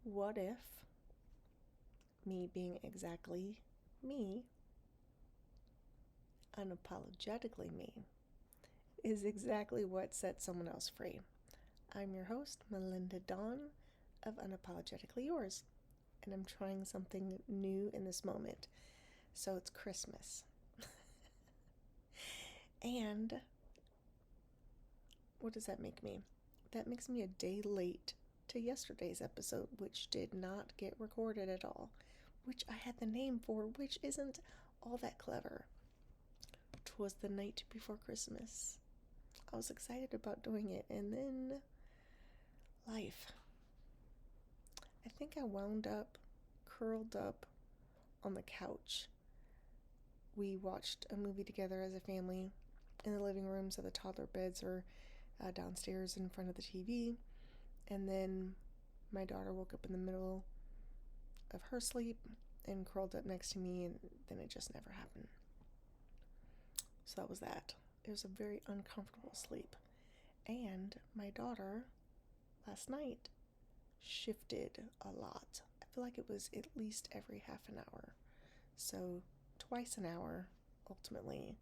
What if me being exactly me, unapologetically me, is exactly what sets someone else free? I'm your host, Melinda Dawn of Unapologetically Yours, and I'm trying something new in this moment. So it's Christmas. And what does that make me? That makes me a day late to yesterday's episode, which did not get recorded at all, which I had the name for, which isn't all that clever. 'Twas the night before Christmas. I was excited about doing it, and then life. I think I wound up curled up on the couch. We watched a movie together as a family in the living room, so the toddler beds are downstairs in front of the TV. And then my daughter woke up in the middle of her sleep and curled up next to me, and then it just never happened. So that was that. It was a very uncomfortable sleep. And my daughter last night shifted a lot. I feel like it was at least every half an hour. So twice an hour, ultimately.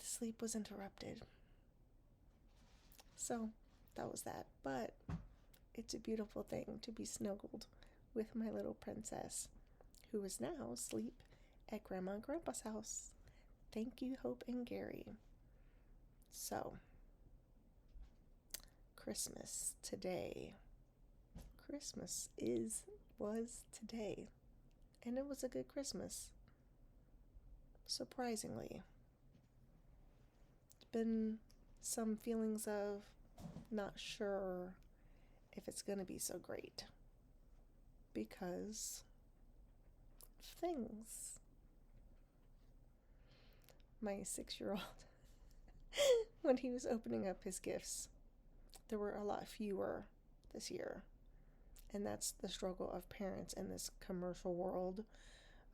Sleep was interrupted. So that was that. But it's a beautiful thing to be snuggled with my little princess, who is now asleep at Grandma and Grandpa's house. Thank you, Hope and Gary. So, Christmas today. Christmas was today. And it was a good Christmas. Surprisingly. It's been some feelings of not sure if it's going to be so great. Because of things. My 6-year-old, when he was opening up his gifts, there were a lot fewer this year. And that's the struggle of parents in this commercial world,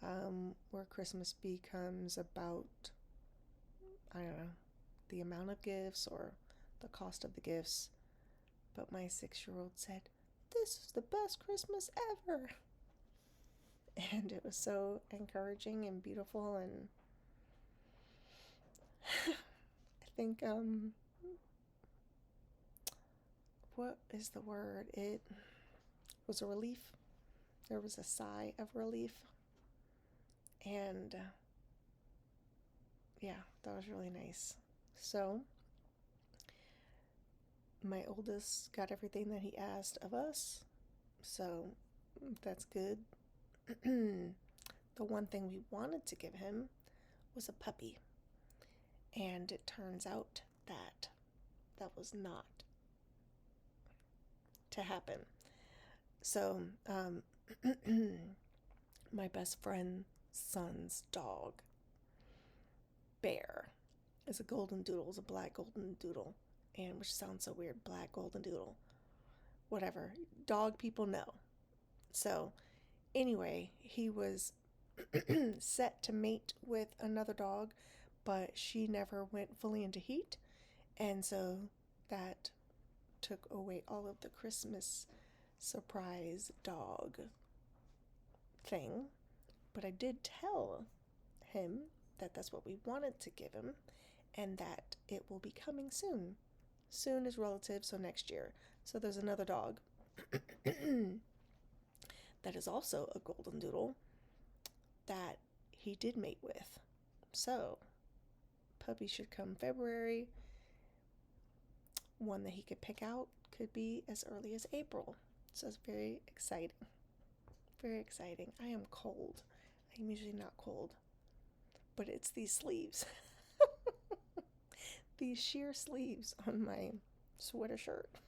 where Christmas becomes about, I don't know, the amount of gifts or the cost of the gifts. But my 6-year-old said, "This is the best Christmas ever." And it was so encouraging and beautiful, and I think, what is the word? It was a relief. There was a sigh of relief. And yeah, that was really nice. So, my oldest got everything that he asked of us. So, that's good. The one thing we wanted to give him was a puppy. And it turns out that that was not to happen. So, my best friend's son's dog, Bear, is a golden doodle, is a black golden doodle, and which sounds so weird, black golden doodle. Whatever. Dog people know. So, anyway, he was set to mate with another dog, but she never went fully into heat, and so that took away all of the Christmas surprise dog thing. But I did tell him that that's what we wanted to give him, and that it will be coming soon. Soon is relative, so next year. So there's another dog that is also a golden doodle that he did mate with. So, puppy should come February. One that he could pick out could be as early as April. So it's very exciting. Very exciting. I am cold. I'm usually not cold. But it's these sleeves. These sheer sleeves on my sweater shirt.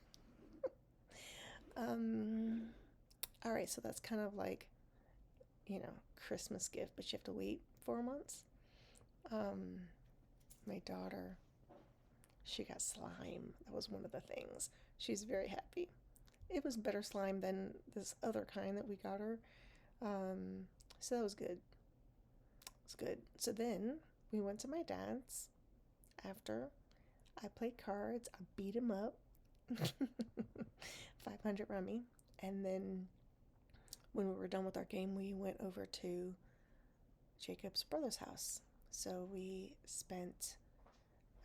Alright, so that's kind of like, Christmas gift, but you have to wait 4 months. My daughter, she got slime. That was one of the things. She's very happy. It was better slime than this other kind that we got her. So that was good. It was good. So then we went to my dad's after. I played cards. I beat him up. 500 rummy. And then when we were done with our game, we went over to Jacob's brother's house. So we spent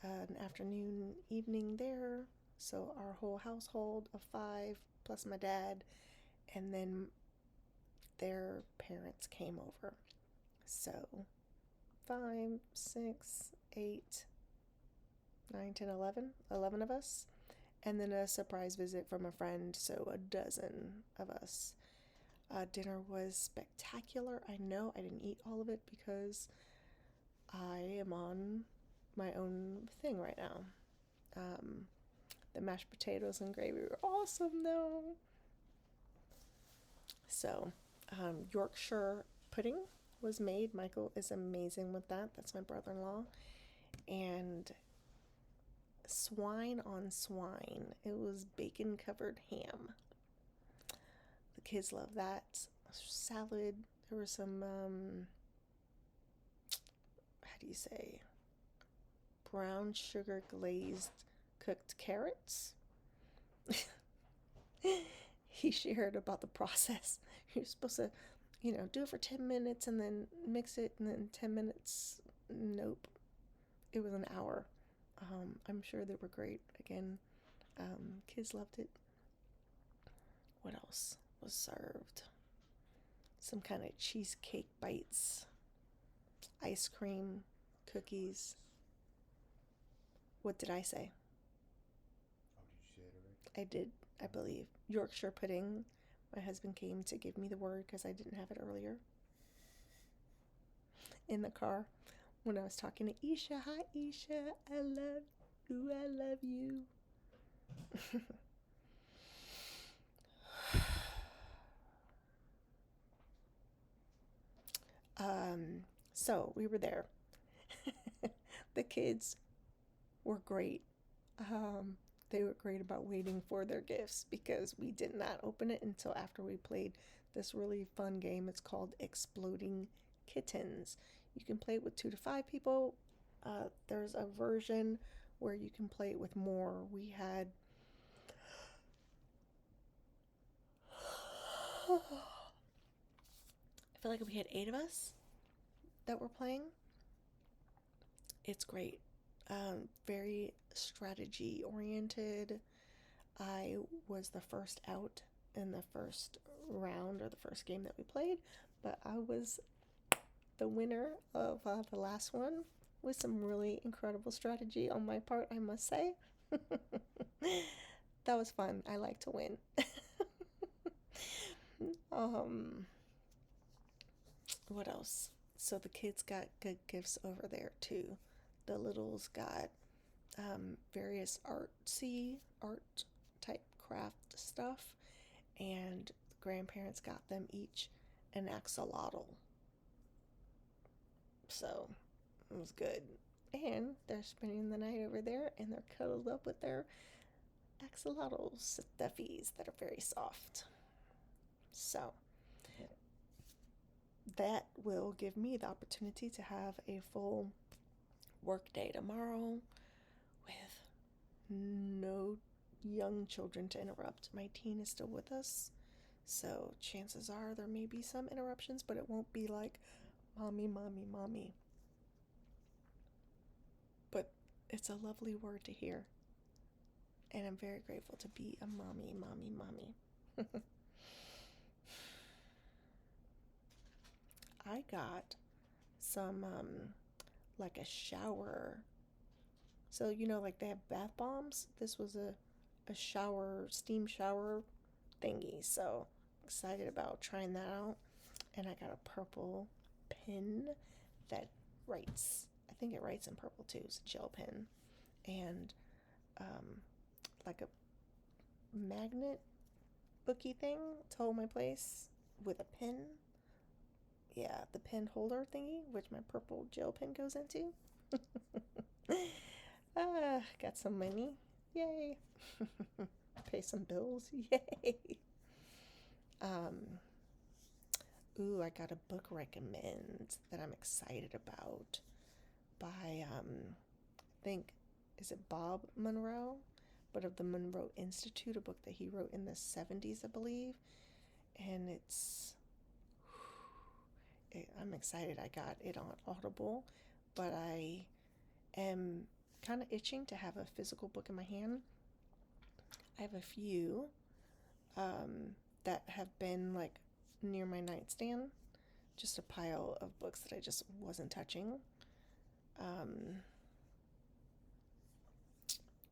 an afternoon, evening there. So our whole household of 5 plus my dad, and then their parents came over. So 5, 6, 8, 9, 10, 11 of us. And then a surprise visit from a friend, so a dozen of us. Dinner was spectacular. I know I didn't eat all of it because I am on my own thing right now. The mashed potatoes and gravy were awesome, though. So, Yorkshire pudding was made. Michael is amazing with that. That's my brother-in-law. And swine on swine. It was bacon-covered ham. The kids love that. Salad. There were some, how do you say, brown sugar glazed cooked carrots. He shared about the process. You're supposed to, do it for 10 minutes and then mix it, and then 10 minutes. Nope. It was an hour. I'm sure they were great. Again, kids loved it. What else was served? Some kind of cheesecake bites, ice cream, cookies. What did I say? Oh, did you say it already? I did, I believe. Yorkshire pudding. My husband came to give me the word because I didn't have it earlier. In the car when I was talking to Isha. Hi, Isha. I love you. I love you. So we were there. The kids were great. They were great about waiting for their gifts because we did not open it until after we played this really fun game. It's called Exploding Kittens. You can play it with 2 to 5 people. There's a version where you can play it with more. We had I feel like we had 8 of us that were playing. It's great. Very strategy oriented. I was the first out in the first round or the first game that we played, but I was the winner of the last one with some really incredible strategy on my part, I must say. That was fun. I like to win. What else? So the kids got good gifts over there too. The littles got various art type craft stuff, and the grandparents got them each an axolotl. So it was good. And they're spending the night over there, and they're cuddled up with their axolotl stuffies that are very soft. So that will give me the opportunity to have a full work day tomorrow with no young children to interrupt. My teen is still with us, so chances are there may be some interruptions, but it won't be like mommy, mommy, mommy. But it's a lovely word to hear, and I'm very grateful to be a mommy, mommy, mommy. I got some like a shower. So like they have bath bombs. This was a shower, steam shower thingy. So excited about trying that out. And I got a purple pen that writes. I think it writes in purple too. It's a gel pen, and like a magnet booky thing to hold my place with a pin. Yeah, the pen holder thingy, which my purple gel pen goes into. Got some money. Yay. Pay some bills. Yay. Um, I got a book recommend that I'm excited about by, I think, is it Bob Monroe? but of the Monroe Institute, a book that he wrote in the 70s, I believe. And I'm excited I got it on Audible, but I am kind of itching to have a physical book in my hand. I have a few that have been like near my nightstand, just a pile of books that I just wasn't touching. Um,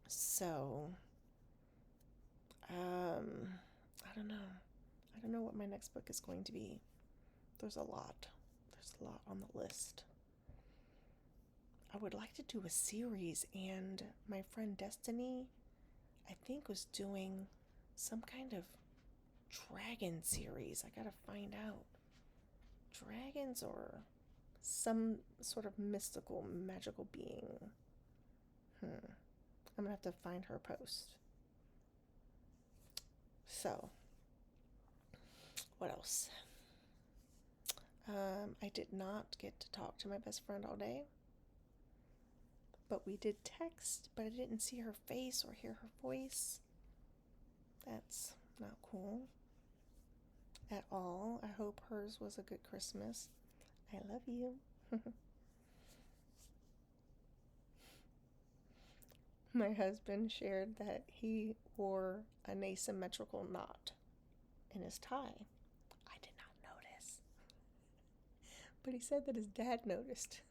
so, I don't know. I don't know what my next book is going to be. There's a lot. There's a lot on the list. I would like to do a series, and my friend Destiny, I think, was doing some kind of dragon series. I gotta find out. Dragons or some sort of mystical, magical being. I'm gonna have to find her post. So, what else? I did not get to talk to my best friend all day, but we did text, but I didn't see her face or hear her voice. That's not cool at all. I hope hers was a good Christmas. I love you. My husband shared that he wore an asymmetrical knot in his tie. I did not notice, but he said that his dad noticed.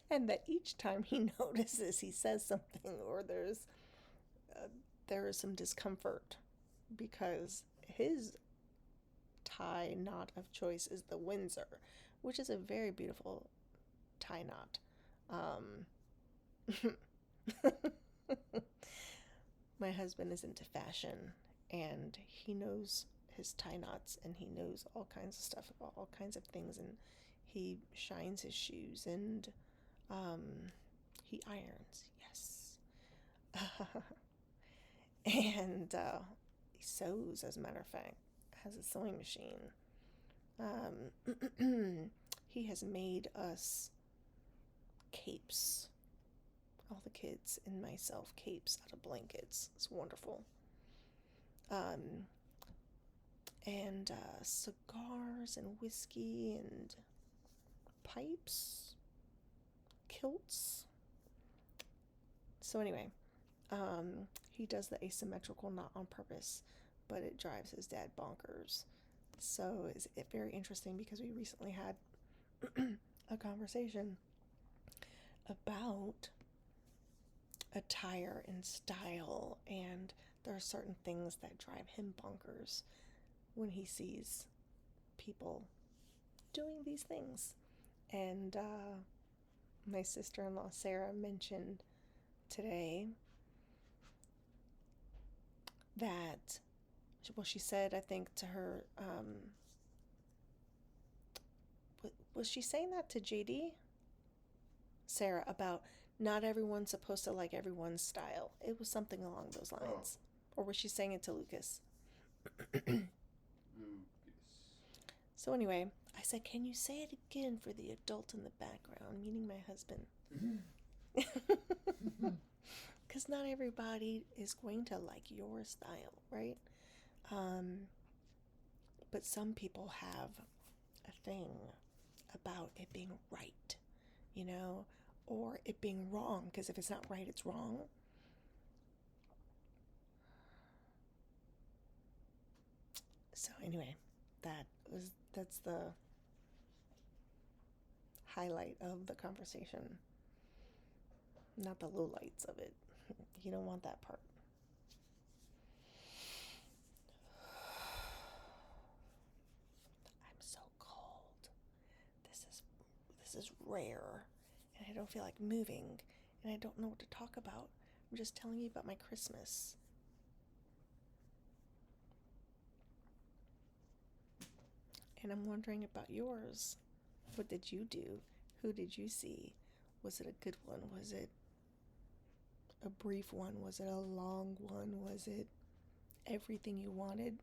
And that each time he notices, he says something, or there is some discomfort because his tie knot of choice is the Windsor, which is a very beautiful tie knot. My husband is into fashion, and he knows his tie knots, and he knows all kinds of stuff about all kinds of things, and he shines his shoes, and he irons, yes. And he sews, as a matter of fact, has a sewing machine. He has made us capes, all the kids and myself, capes out of blankets. It's wonderful. And cigars and whiskey and pipes, kilts. So anyway, he does the asymmetrical knot on purpose, but it drives his dad bonkers. So it's very interesting because we recently had a conversation about attire and style, and there are certain things that drive him bonkers when he sees people doing these things. And my sister-in-law Sarah mentioned today that, well, she said, I think, to her, was she saying that to JD? Sarah, about not everyone's supposed to like everyone's style. It was something along those lines. Or was she saying it to Lucas? Lucas. So anyway, I said, can you say it again for the adult in the background, meaning my husband? Because not everybody is going to like your style, right? But some people have a thing about it being right, you know, or it being wrong, because if it's not right, it's wrong. So anyway, that's the highlight of the conversation, not the lowlights of it. You don't want that part. I'm so cold. This is rare, and I don't feel like moving, and I don't know what to talk about. I'm just telling you about my Christmas. And I'm wondering about yours. What did you do? Who did you see? Was it a good one? Was it a brief one? Was it a long one? Was it everything you wanted?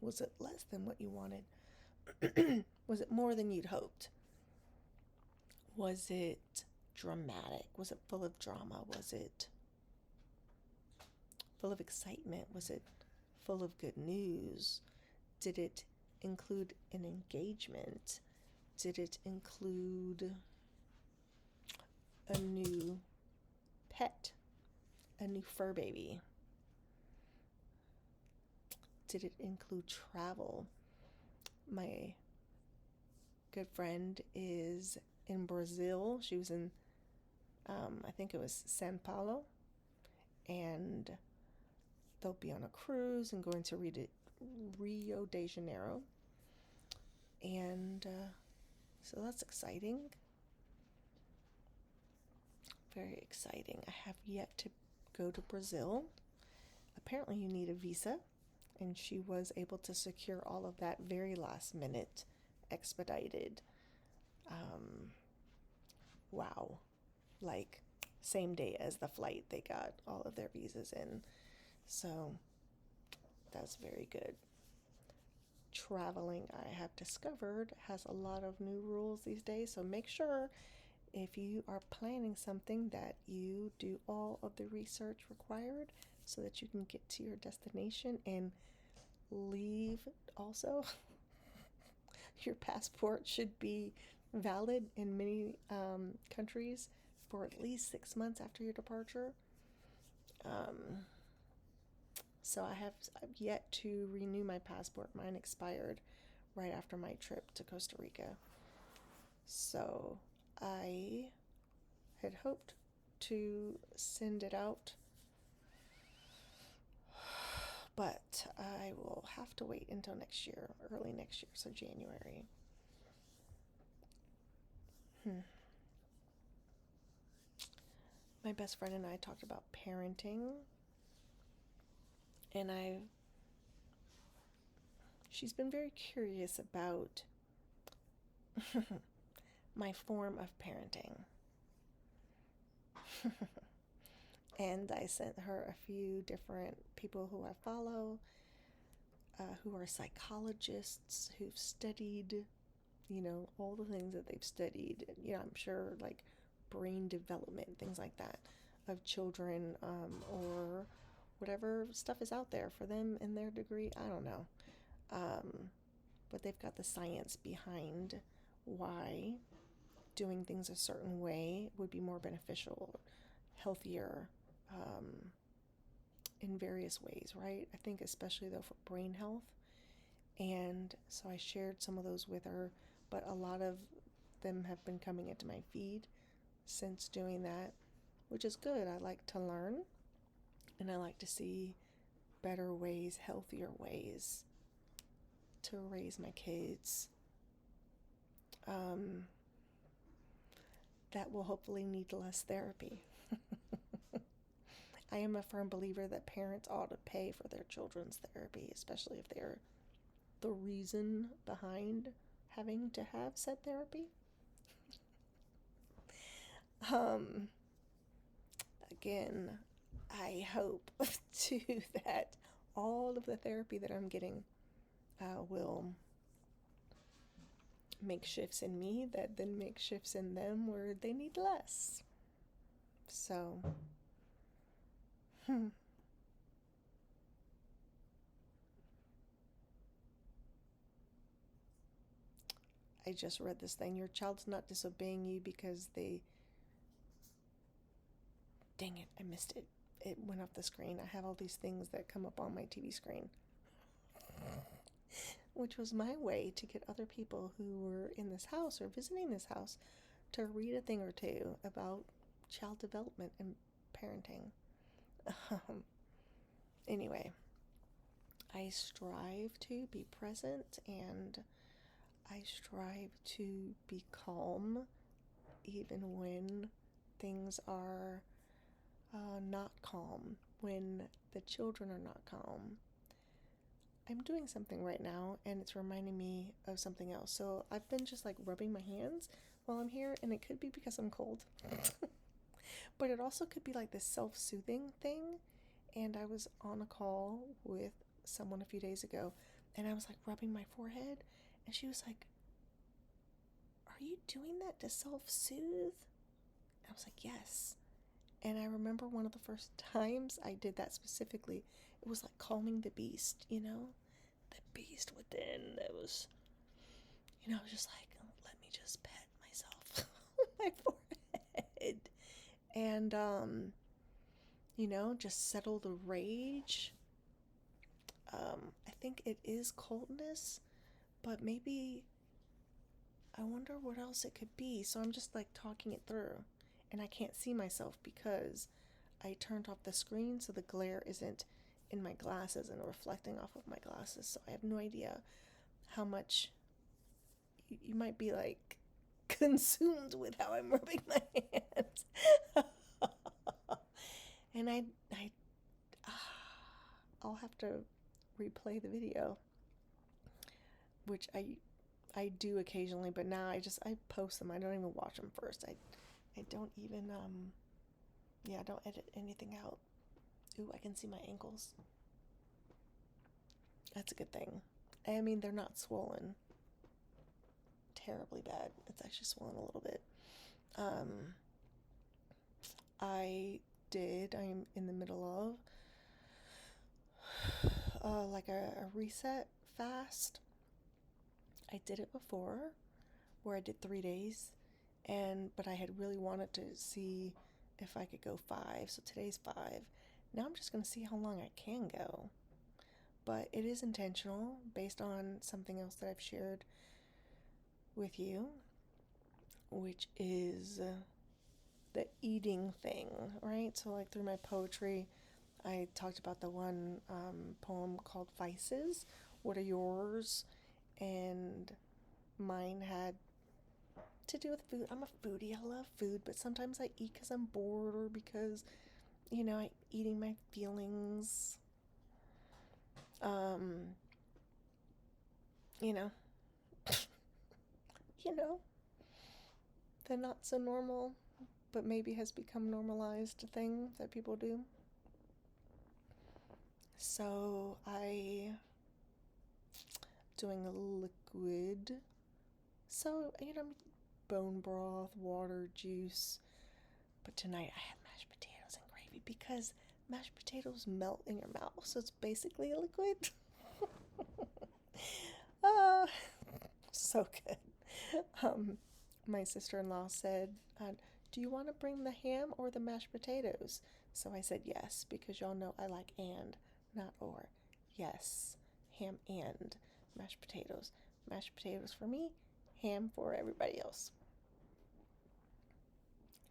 Was it less than what you wanted? Was it more than you'd hoped? Was it dramatic? Was it full of drama? Was it full of excitement? Was it full of good news? Did it include an engagement? Did it include a new pet? A new fur baby? Did it include travel? My good friend is in Brazil. She was in, I think it was Sao Paulo, and they'll be on a cruise and going to Rio de Janeiro. And so that's exciting. Very exciting. I have yet to go to Brazil. Apparently, you need a visa, and she was able to secure all of that very last minute, expedited. Wow. Like, same day as the flight, they got all of their visas in. So, that's very good. Traveling, I have discovered, has a lot of new rules these days, so make sure if you are planning something that you do all of the research required so that you can get to your destination and leave. Also, your passport should be valid in many countries for at least 6 months after your departure. Um, so I've yet to renew my passport. Mine expired right after my trip to Costa Rica. So I had hoped to send it out, but I will have to wait until next year, early next year, so January. My best friend and I talked about parenting, and she's been very curious about my form of parenting. And I sent her a few different people who I follow, who are psychologists who've studied, all the things that they've studied. I'm sure like brain development, things like that, of children, or whatever stuff is out there for them in their degree. I don't know. But they've got the science behind why doing things a certain way would be more beneficial, healthier, in various ways, right? I think especially though for brain health. And so I shared some of those with her, but a lot of them have been coming into my feed since doing that, which is good. I like to learn, and I like to see better ways, healthier ways to raise my kids, that will hopefully need less therapy. I am a firm believer that parents ought to pay for their children's therapy, especially if they're the reason behind having to have said therapy. Um, Again, I hope too that all of the therapy that I'm getting will make shifts in me that then make shifts in them where they need less. So, I just read this thing. Your child's not disobeying you because they. Dang it, I missed it. It went off the screen. I have all these things that come up on my TV screen, which was my way to get other people who were in this house or visiting this house to read a thing or two about child development and parenting. Anyway, I strive to be present, and I strive to be calm even when things are not calm, when the children are not calm. I'm doing something right now and it's reminding me of something else. So I've been just like rubbing my hands while I'm here, and it could be because I'm cold. But it also could be like this self-soothing thing. And I was on a call with someone a few days ago, and I was like rubbing my forehead, and she was like, "Are "Are you doing that to self-soothe?" I was like, "Yes." And I remember one of the first times I did that specifically, it was like calming the beast, The beast within that was, just like, let me just pet myself on my forehead. And, just settle the rage. I think it is coldness, but maybe I wonder what else it could be. So I'm just like talking it through, and I can't see myself because I turned off the screen so the glare isn't in my glasses and reflecting off of my glasses. So I have no idea how much you might be like consumed with how I'm rubbing my hands. And I'll have to replay the video, which I do occasionally, but now I post them. I don't even watch them first. I don't even I don't edit anything out. Ooh, I can see my ankles. That's a good thing. I mean, they're not swollen terribly bad. It's actually swollen a little bit. Um, I'm in the middle of like a reset fast. I did it before where I did 3 days, but I had really wanted to see if I could go 5. So today's 5. Now I'm just going to see how long I can go. But it is intentional based on something else that I've shared with you, which is the eating thing, right? So, like, through my poetry, I talked about the one poem called Vices. What are yours? And mine had to do with food. I'm a foodie. I love food, but sometimes I eat because I'm bored or because, I'm eating my feelings. Um, you know, you know, the not so normal, but maybe has become normalized thing that people do. So doing a liquid. So, bone broth, water, juice. But tonight I had mashed potatoes and gravy because mashed potatoes melt in your mouth. So it's basically a liquid. uh, so good. My sister-in-law said, do you want to bring the ham or the mashed potatoes? So I said yes, because y'all know I like and, not or. Yes, ham and mashed potatoes. Mashed potatoes for me, ham for everybody else.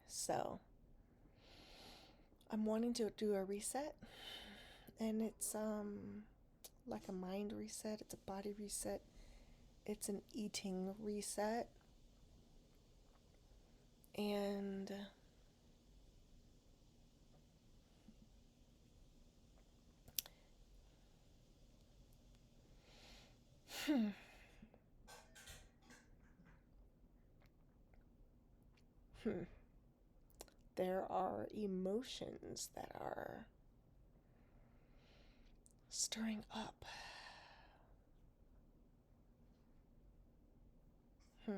So I'm wanting to do a reset, and it's like a mind reset, it's a body reset, it's an eating reset. And there are emotions that are stirring up. I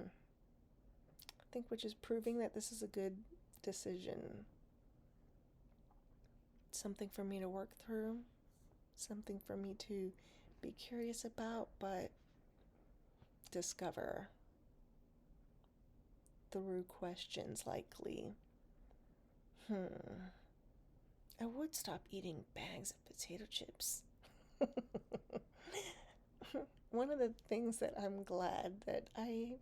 think which is proving that this is a good decision. Something for me to work through, something for me to be curious about, but discover through questions likely. I would stop eating bags of potato chips. One of the things that I'm glad that I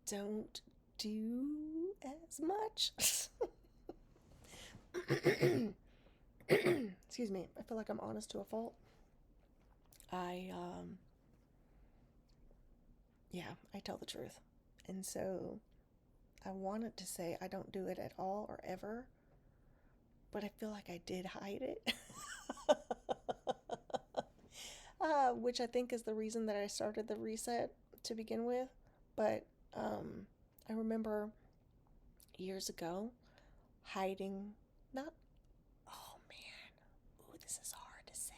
don't do as much. Excuse me. I feel like I'm honest to a fault. I tell the truth. And so I wanted to say I don't do it at all or ever, but I feel like I did hide it. Which I think is the reason that I started the reset to begin with. But I remember years ago hiding, not, oh man, ooh, this is hard to say.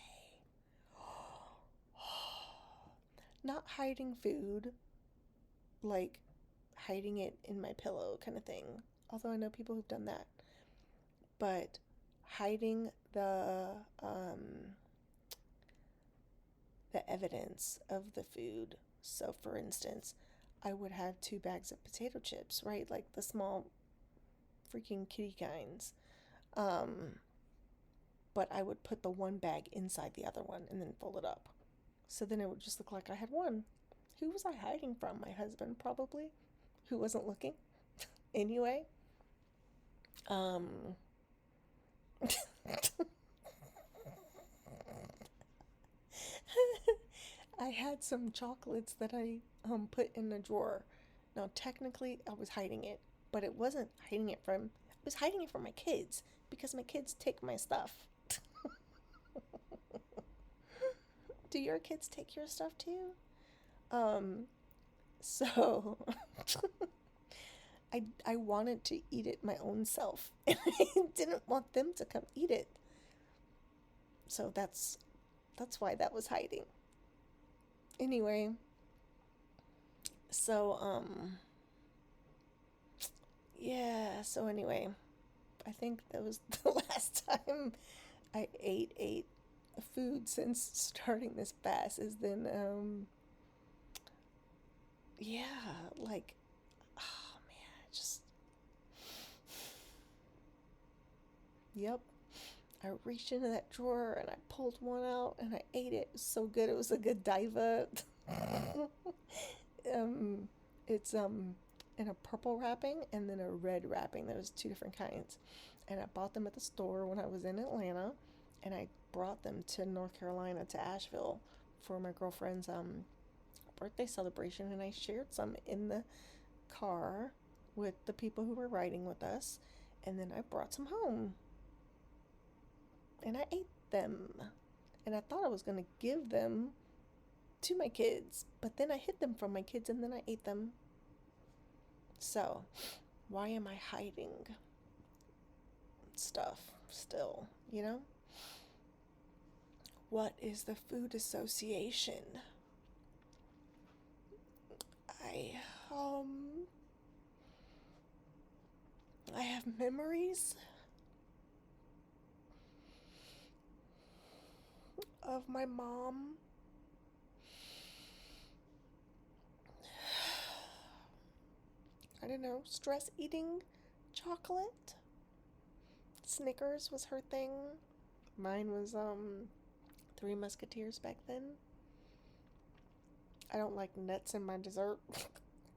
Not hiding food, like hiding it in my pillow kind of thing. Although I know people who've done that. But hiding the evidence of the food. So for instance, I would have 2 bags of potato chips, right? Like the small freaking kitty kinds. Um, but I would put the one bag inside the other one and then fold it up. So then it would just look like I had one. Who was I hiding from? My husband, probably, who wasn't looking. Anyway, um, I had some chocolates that I put in a drawer. Now, technically, I was hiding it, but it wasn't hiding it from. I was hiding it from my kids because my kids take my stuff. Do your kids take your stuff too? Um, so I wanted to eat it my own self, and I didn't want them to come eat it. So that's why that was hiding. Anyway, so yeah, so anyway, I think that was the last time I ate food since starting this fast is then yeah, like oh man, just yep. I reached into that drawer and I pulled one out and I ate it. It was so good. It was a Godiva. um, it's in a purple wrapping and then a red wrapping. There was 2 different kinds, and I bought them at the store when I was in Atlanta, and I brought them to North Carolina to Asheville for my girlfriend's birthday celebration, and I shared some in the car with the people who were riding with us, and then I brought some home and I ate them. And I thought I was going to give them to my kids, but then I hid them from my kids and then I ate them. So, why am I hiding stuff still, you know? What is the food association? I um I have memories of my mom I don't know, stress eating chocolate. Snickers was her thing. Mine was Three Musketeers back then. I don't like nuts in my dessert.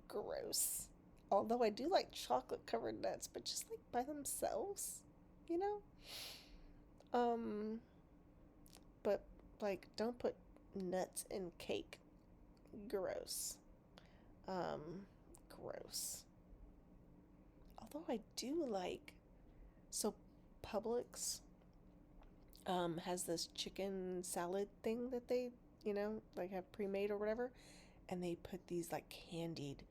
Gross. Although I do like chocolate covered nuts, but just like by themselves, you know? Um, but like don't put nuts in cake. Gross. Um, gross. Although I do like so Publix has this chicken salad thing that they, like have pre-made or whatever, and they put these like candied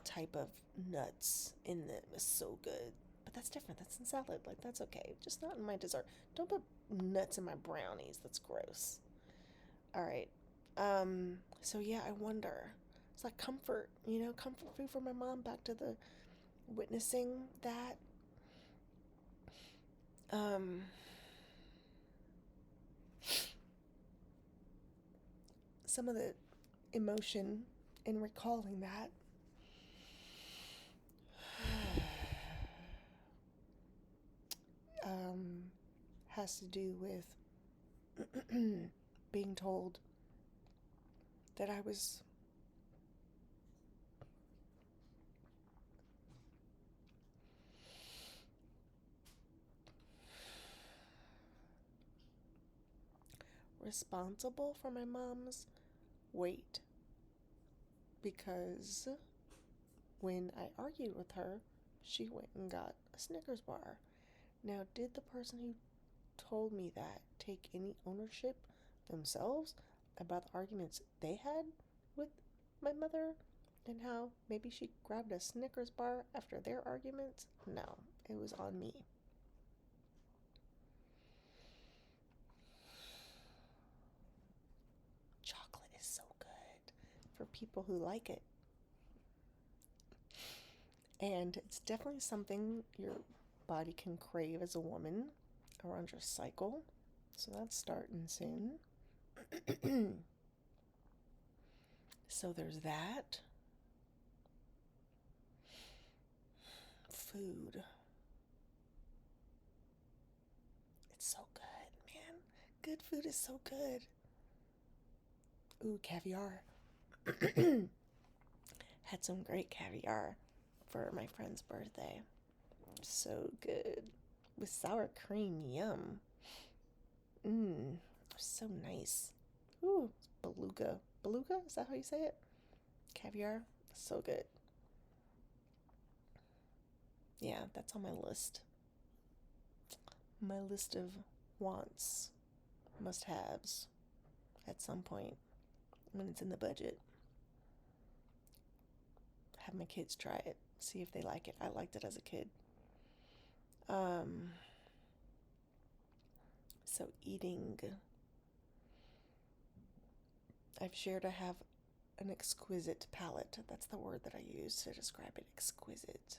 type of nuts in them. It's so good. But that's different. That's in salad. Like that's okay. Just not in my dessert. Don't put nuts in my brownies. That's gross. All right. So yeah, I wonder. It's like comfort, comfort food for my mom. Back to the witnessing that. Um some of the emotion in recalling that. um has to do with being told that I was responsible for my mom's weight because when I argued with her, she went and got a Snickers bar. Now, did the person who told me that take any ownership themselves about the arguments they had with my mother and how maybe she grabbed a Snickers bar after their arguments? No, it was on me. Chocolate is so good for people who like it. And it's definitely something your body can crave as a woman around your cycle. So that's starting soon. So there's that. Food. It's so good, man. Good food is so good. Ooh, caviar. Had some great caviar for my friend's birthday. So good. With sour cream, yum. Mmm, so nice. Ooh, beluga. Beluga? Is that how you say it? Caviar? So good. Yeah, that's on my list. My list of wants, must haves at some point when it's in the budget. Have my kids try it, see if they like it. I liked it as a kid. So eating. I've shared I have an exquisite palate. That's the word that I use to describe it. Exquisite.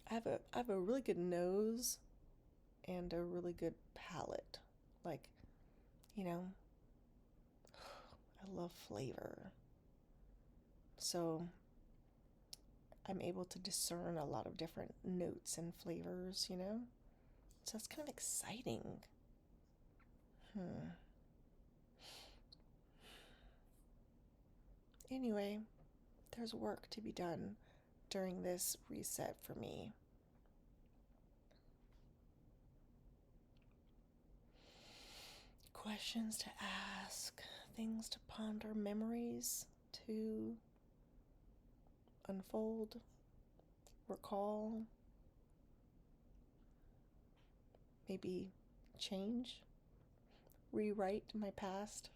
I have a really good nose and a really good palate. Like, you know, I love flavor. So I'm able to discern a lot of different notes and flavors, you know? So it's kind of exciting. Anyway, there's work to be done during this reset for me. Questions to ask, things to ponder, memories to unfold, recall, maybe change, rewrite my past,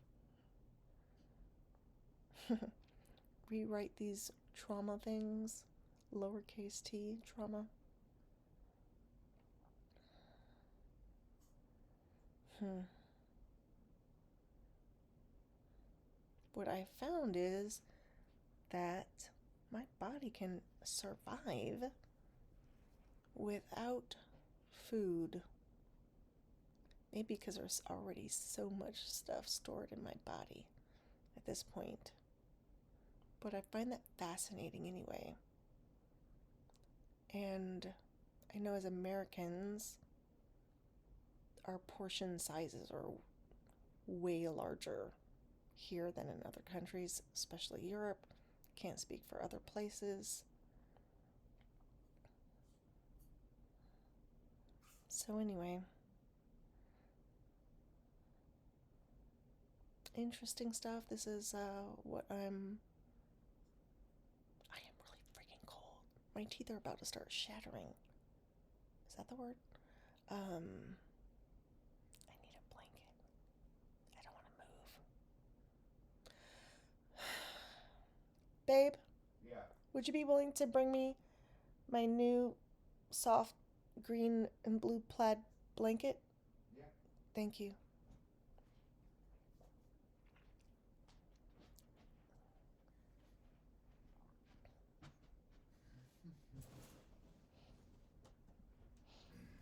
rewrite these trauma things, lowercase t trauma. What I found is that my body can survive without food. Maybe because there's already so much stuff stored in my body at this point. But I find that fascinating anyway. And I know as Americans, our portion sizes are way larger here than in other countries, especially Europe. Can't speak for other places. So anyway, interesting stuff. This is what I am really freaking cold. My teeth are about to start shattering. Is that the word? I need a blanket. I don't want to move. Babe, Yeah. would you be willing to bring me my new soft green and blue plaid blanket? Yeah. Thank you.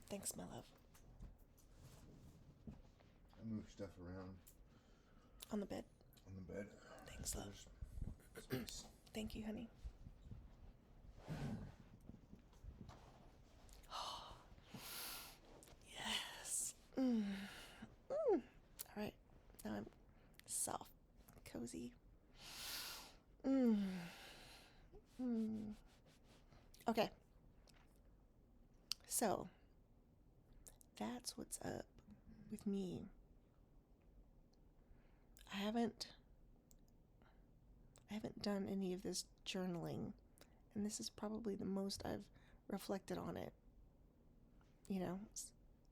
Thanks, my love. I move stuff around On the bed. on the bed. Thanks, love. Space. Thank you, honey. Yes. All right. Now I'm soft, cozy. Okay. So, that's what's up with me. I haven't done any of this journaling, and this is probably the most I've reflected on it, you know,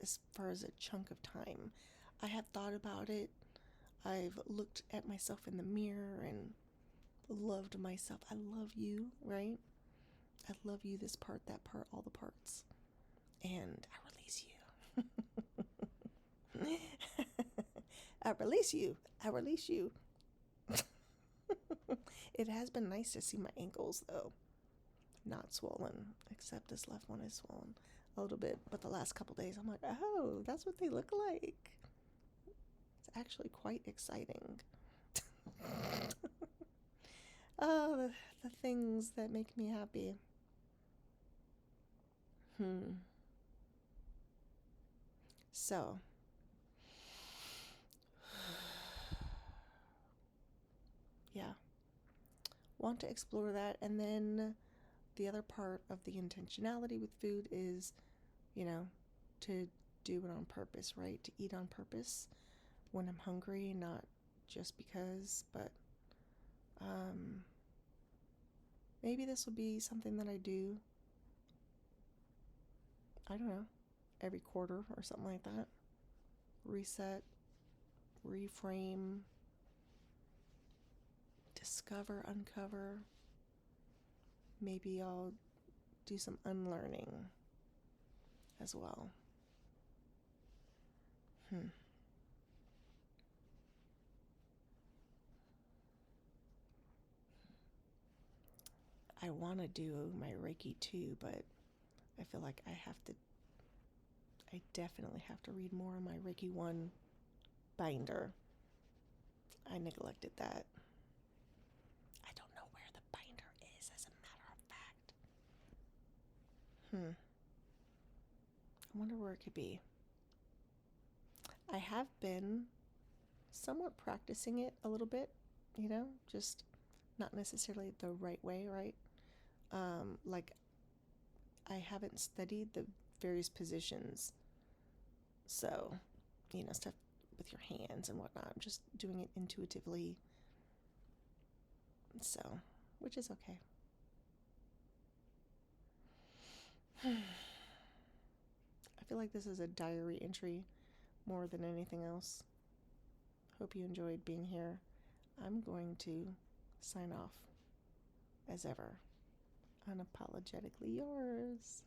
as far as a chunk of time. I have thought about it. I've looked at myself in the mirror and loved myself. I love you, right? I love you, this part, that part, all the parts. And I release you. I release you. I release you. It has been nice to see my ankles, though, not swollen, except this left one is swollen a little bit. But the last couple days, I'm like, oh, that's what they look like. It's actually quite exciting. Oh, the things that make me happy. So, yeah, want to explore that. And then the other part of the intentionality with food is, you know, to do it on purpose, right? To eat on purpose when I'm hungry, not just because, but maybe this will be something that I do, I don't know, every quarter or something like that. Reset, reframe, discover, uncover. Maybe I'll do some unlearning as well. I want to do my Reiki too, but I feel like I definitely have to read more on my Reiki 1 binder. I neglected that. I don't know where the binder is, as a matter of fact. I wonder where it could be. I have been somewhat practicing it a little bit, just not necessarily the right way, right? Like, I haven't studied the various positions, so, stuff with your hands and whatnot. I'm just doing it intuitively, so, which is okay. I feel like this is a diary entry more than anything else. Hope you enjoyed being here. I'm going to sign off as ever. Unapologetically yours.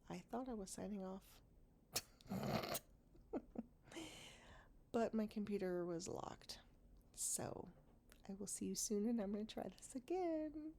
I thought I was signing off, but my computer was locked. So I will see you soon, and I'm going to try this again.